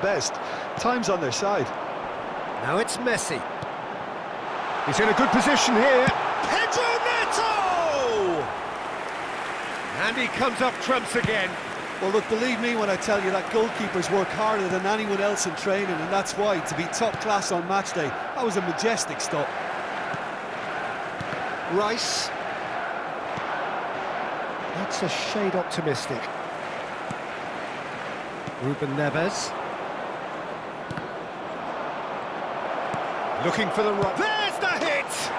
best. Time's on their side. Now it's Messi. He's in a good position here. Pedro Neto! And he comes up trumps again. Well, look, believe me when I tell you that goalkeepers work harder than anyone else in training, and that's why, to be top class on match day, that was a majestic stop. Rice. That's a shade optimistic. Ruben Neves. Looking for the right. There's the hit!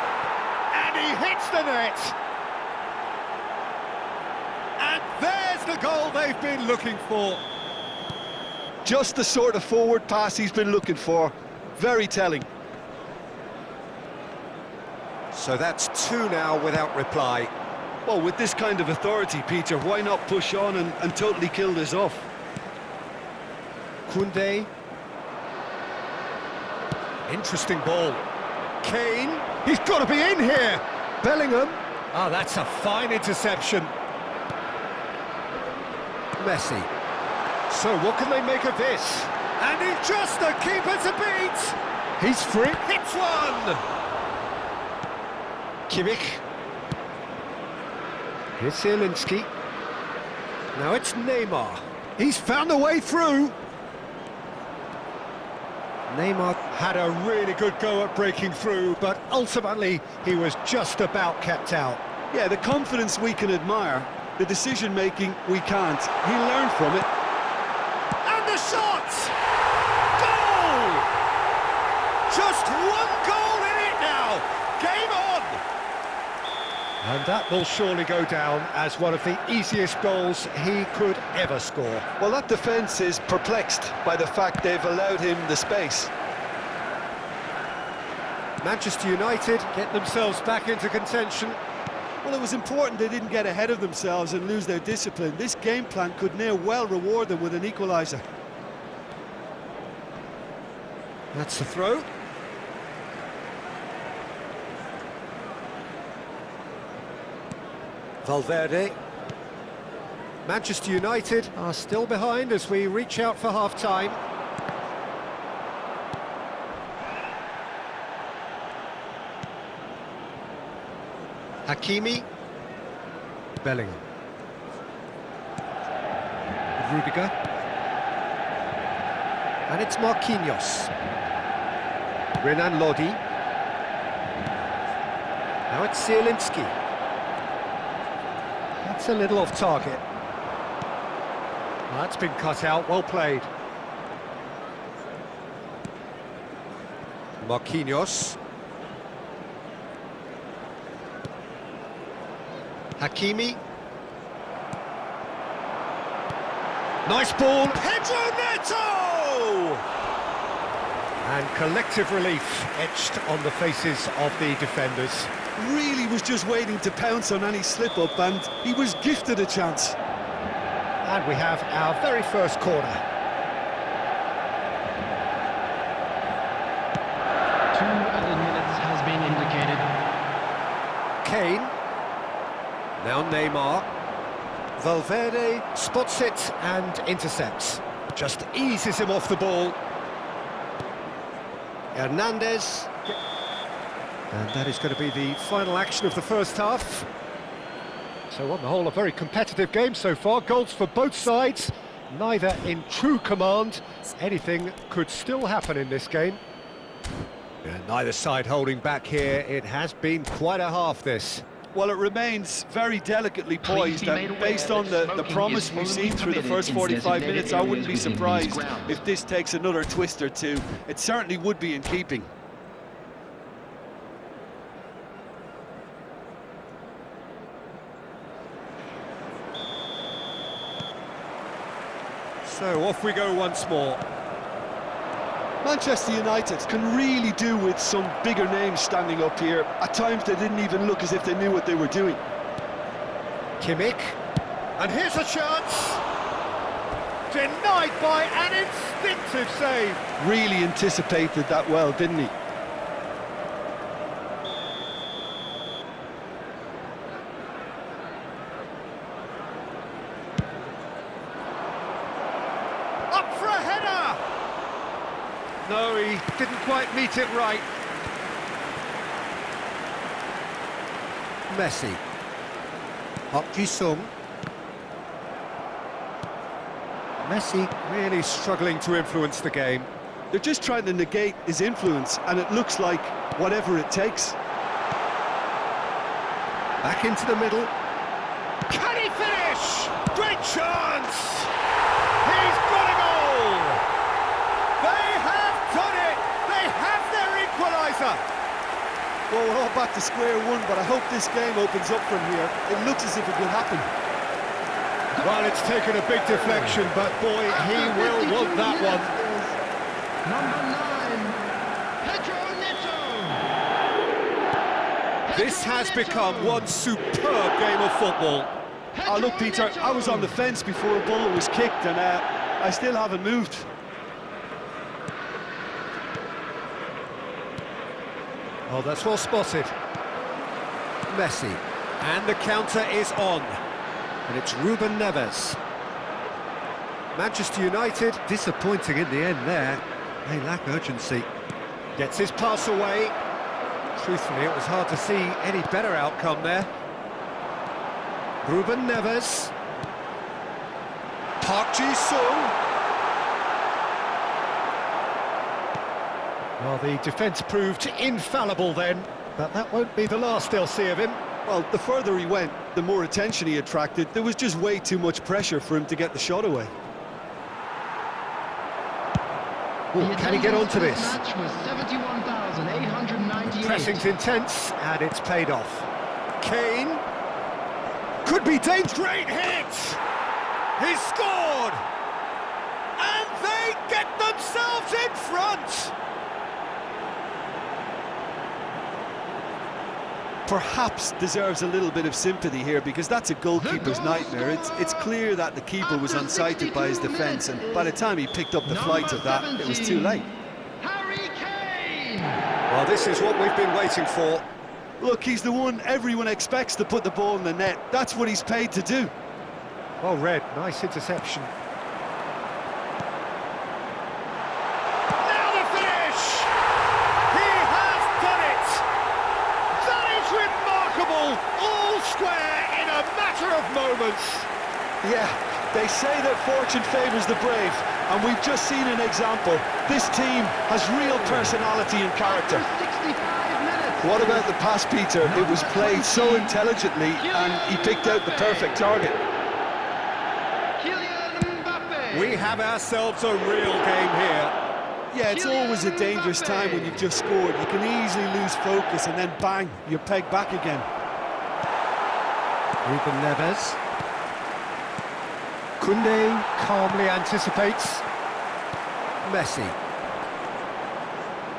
And he hits the net! And there's the goal they've been looking for. Just the sort of forward pass he's been looking for. Very telling. So that's two now without reply. Well, with this kind of authority, Peter, why not push on and totally kill this off? Koundé. Interesting ball. Kane. He's got to be in here. Bellingham. Oh, that's a fine interception. Messi. So what can they make of this? And he's just the keeper to beat. He's free. Hits one. Kimmich. Here's Zielinski. Now it's Neymar. He's found a way through. Neymar had a really good go at breaking through, but ultimately he was just about kept out. Yeah, the confidence we can admire, the decision-making we can't. He learned from it. And the shot! Goal! Just one goal in it now! Game on! And that will surely go down as one of the easiest goals he could ever score. Well, that defence is perplexed by the fact they've allowed him the space. Manchester United get themselves back into contention. Well, it was important they didn't get ahead of themselves and lose their discipline. This game plan could near well reward them with an equaliser. That's the throw. Valverde. Manchester United are still behind as we reach out for half-time. Hakimi. Bellingham. Rudiger. And it's Marquinhos. Renan Lodi. Now it's Zielinski. That's a little off target. Well, that's been cut out, well played. Marquinhos. Hakimi. Nice ball. Pedro Neto! And collective relief etched on the faces of the defenders. Really was just waiting to pounce on any slip-up, and he was gifted a chance. And we have our very first corner. 2 added minutes has been indicated. Kane. Now Neymar. Valverde spots it and intercepts. Just eases him off the ball. Hernandez. And that is going to be the final action of the first half. So on the whole, a very competitive game so far. Goals for both sides, neither in true command. Anything could still happen in this game. And neither side holding back here. It has been quite a half, this. Well, it remains very delicately poised, and based on the promise we've seen through the first 45 minutes, I wouldn't be surprised if this takes another twist or two. It certainly would be in keeping. So off we go once more. Manchester United can really do with some bigger names standing up here. At times they didn't even look as if they knew what they were doing. Kimmich. And here's a chance. Denied by an instinctive save. Really anticipated that well, didn't he? Up for a header. No, he didn't quite meet it right. Messi. Park Ji-sung. Messi really struggling to influence the game. They're just trying to negate his influence, and it looks like whatever it takes. Back into the middle. Can he finish? Great chance! He's got a goal! They have done it! They have their equaliser! Well, we're all back to square one, but I hope this game opens up from here. It looks as if it could happen. Well, it's taken a big deflection, but boy, he will want that one. Number 9, Pedro Neto. This has become one superb game of football. Oh, look, Peter, I was on the fence before a ball was kicked, and I still haven't moved. Oh, that's well spotted. Messi. And the counter is on. And it's Ruben Neves. Manchester United, disappointing in the end there. They lack urgency. Gets his pass away. Truthfully, it was hard to see any better outcome there. Ruben Neves. Park Ji-sung. Well, the defence proved infallible then, but that won't be the last they'll see of him. Well, the further he went, the more attention he attracted. There was just way too much pressure for him to get the shot away. Ooh, can he get onto this? Match was 71,898. Pressing's intense, and it's paid off. Kane. Could be dangerous. Great hit! He's scored! And they get themselves in front! Perhaps deserves a little bit of sympathy here, because that's a goalkeeper's nightmare. It's clear that the keeper was unsighted by his defence, and by the time he picked up the flight of that, it was too late. Harry Kane. Well, this is what we've been waiting for. Look, he's the one everyone expects to put the ball in the net. That's what he's paid to do. Well read, nice interception. Now the finish! He has done it! That is remarkable! All square in a matter of moments. Yeah, they say that fortune favours the brave, and we've just seen an example. This team has real personality and character. 65 minutes. What about the pass, Peter? It was played so intelligently, and he picked out the perfect target. Kylian Mbappe. We have ourselves a real game here. Yeah, it's always a dangerous time when you've just scored. You can easily lose focus, and then bang, you're pegged back again. Ruben Neves. Koundé calmly anticipates. Messi.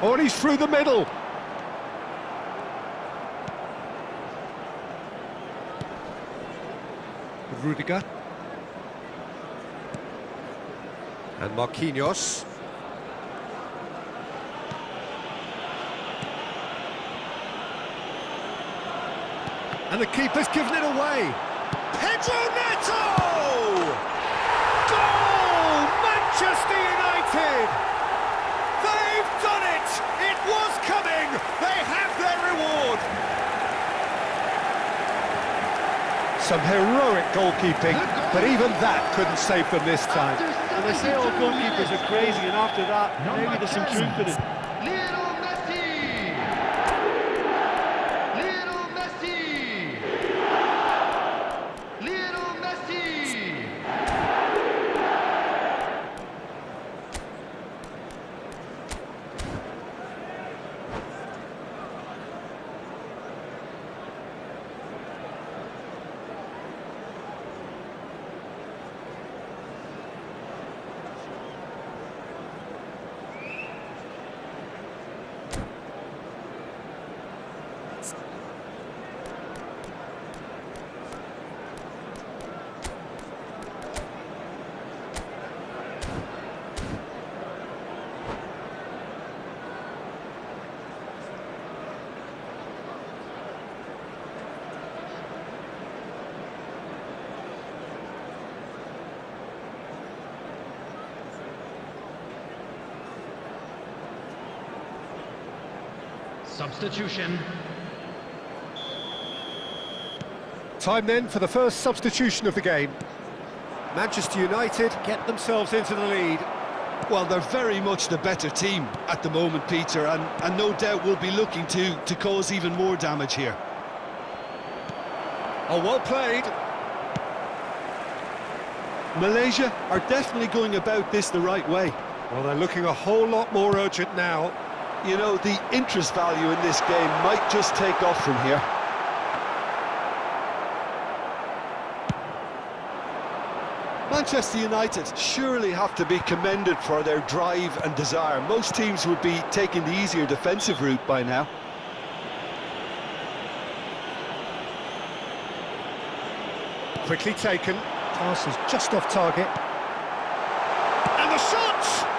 Oh, and he's through the middle. Rudiger. And Marquinhos. And the keeper's given it away. Pedro Neto! Goal! Manchester United! They've done it! It was coming! They have their reward! Some heroic goalkeeping, but even that couldn't save them this time. And they say all goalkeepers are crazy, and after that, maybe there's some truth in it. Lionel Messi. Lionel Messi. Lionel Messi. Substitution. Time then for the first substitution of the game. Manchester United get themselves into the lead. Well, they're very much the better team at the moment, Peter, and no doubt will be looking to cause even more damage here. Oh, well played. Malaysia are definitely going about this the right way. Well, they're looking a whole lot more urgent now. You know, the interest value in this game might just take off from here. Manchester United surely have to be commended for their drive and desire. Most teams would be taking the easier defensive route by now. Quickly taken. Pass is just off target. And the shot!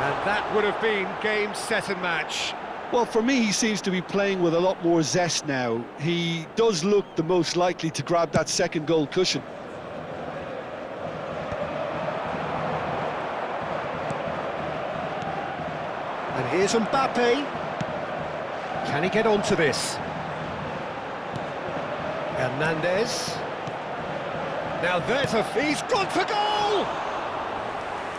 And that would have been game, set and match. Well, for me, he seems to be playing with a lot more zest now. He does look the most likely to grab that second goal cushion. And here's Mbappe. Can he get onto this? Hernandez. Now there's he's gone for goal!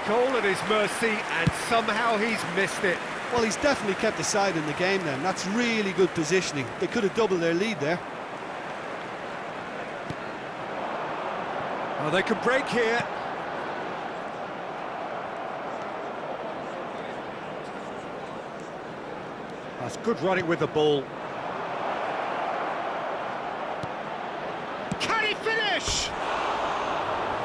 Goal at his mercy, and somehow he's missed it. Well, he's definitely kept the side in the game then. That's really good positioning. They could have doubled their lead there. Oh, they can break here. That's good running with the ball. Can he finish?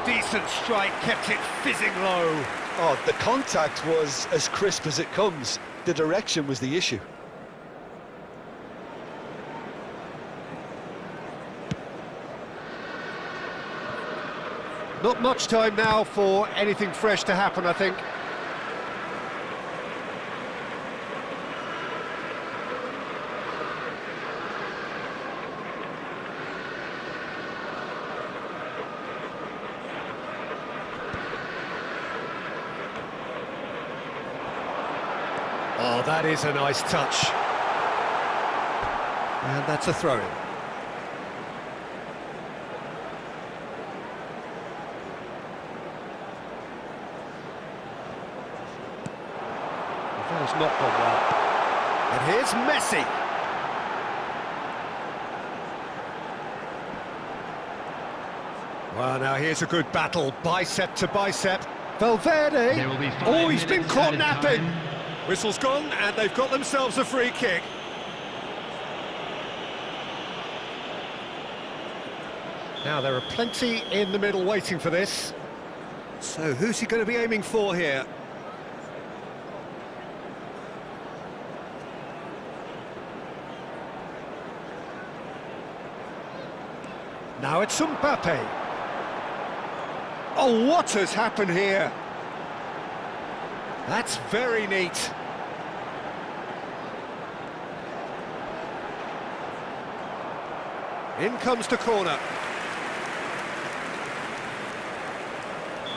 Decent strike, kept it fizzing low. Oh, the contact was as crisp as it comes. The direction was the issue. Not much time now for anything fresh to happen, I think. Oh, that is a nice touch. And that's a throw-in. That has not gone well. And here's Messi. Well, now here's a good battle, bicep to bicep. Valverde. There will be 5 Oh, he's been minutes caught added napping. time. Whistle's gone, and they've got themselves a free kick. Now, there are plenty in the middle waiting for this. So, who's he going to be aiming for here? Now it's Mbappe. Oh, what has happened here? That's very neat. In comes the corner.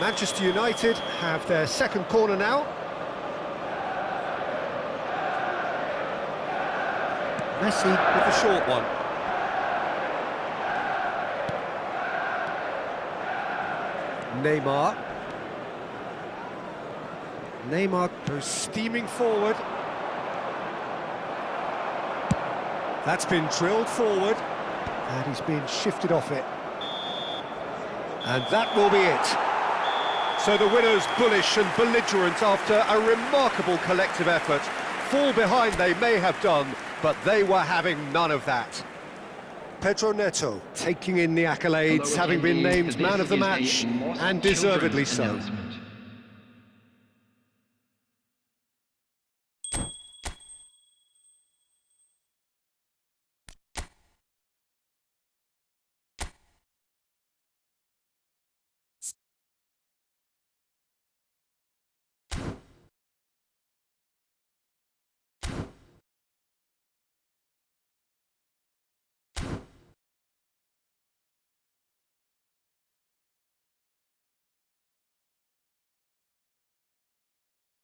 Manchester United have their second corner now. Messi with the short one. Neymar goes steaming forward. That's been drilled forward, and he's being shifted off it. And that will be it. So the winners bullish and belligerent after a remarkable collective effort. Fall behind they may have done, but they were having none of that. Pedro Neto taking in the accolades, having been named man of the match, and deservedly so.